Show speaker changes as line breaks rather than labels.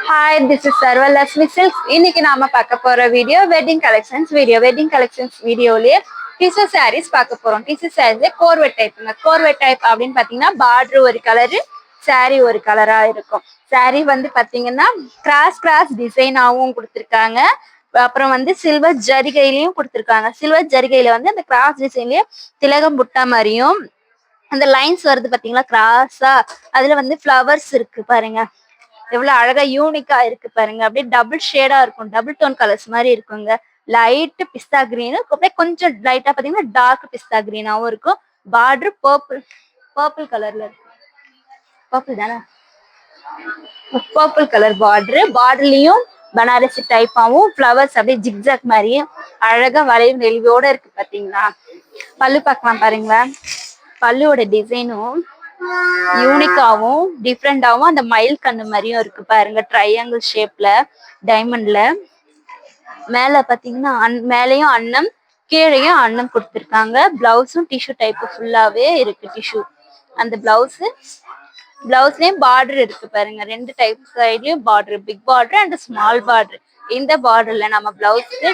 Hi, this is Sarva Lasmi Silks. இன்னைக்கு நாம பார்க்க போற வீடியோ வெட்டிங் கலெக்ஷன்ஸ் வீடியோலயே டிஷர்ட் சாரீஸ் பார்க்க போறோம். டிஷர்ட் சாரீஸ்ல கோர்வெட் டைப்ங்க. கோர்வெட் டைப் அப்படின்னு பாத்தீங்கன்னா பார்டர் ஒரு கலரு, சாரி ஒரு கலரா இருக்கும். சாரி வந்து பாத்தீங்கன்னா கிராஸ் டிசைனாவும் கொடுத்துருக்காங்க. அப்புறம் வந்து சில்வர் ஜரிகையிலயும் கொடுத்துருக்காங்க. சில்வர் ஜரிகையில வந்து அந்த கிராஸ் டிசைன்லயே திலகம் புட்டா மாதிரியும் அந்த லைன்ஸ் வருது பாத்தீங்களா கிராஸா, அதுல வந்து ஃபிளவர்ஸ் இருக்கு பாருங்க. எவ்வளவு அழகா யூனிக்கா இருக்கு பாருங்க. அப்படியே டபுள் ஷேடா இருக்கும், டபுள் டோன் கலர்ஸ் மாதிரி இருக்குங்க. லைட் பிஸ்தா கிரீன், அப்படியே கொஞ்சம் லைட்டா பாத்தீங்கன்னா டார்க் பிஸ்தா கிரீனாவும் இருக்கும். பார்டர் பர்பிள் கலர்ல இருக்கு. பர்பிள் தானே, பர்பிள் கலர் பார்டர்லயும் பனாரசி டைப்பாவும் ஃபிளவர்ஸ் அப்படியே ஜிக்ஜாக் மாதிரியும் அழகா வளைவு நெளிவோட இருக்கு பாத்தீங்களா. பல்லு பார்க்கலாம் பாருங்களா. பல்லுவோட டிசைனும் யூனிக்காவும் டிஃப்ரெண்டாவும் அந்த மயில் கண்ணு மாதிரியும் இருக்கு பாருங்க. ட்ரையாங்கிள் ஷேப்ல டைமண்ட்ல மேல பாத்தீங்கன்னா மேலையும் அன்னம் கீழையும் அன்னம் கொடுத்துருக்காங்க. பிளவுஸும் டிஷ்யூ டைப் ஃபுல்லாவே இருக்கு. டிஷ்யூ அந்த பிளவுஸ்லயும் பார்டர் இருக்கு பாருங்க. ரெண்டு டைப் சைட்லயும் border, big border and small border. இந்த பார்டர்ல நம்ம பிளவுஸ்க்கு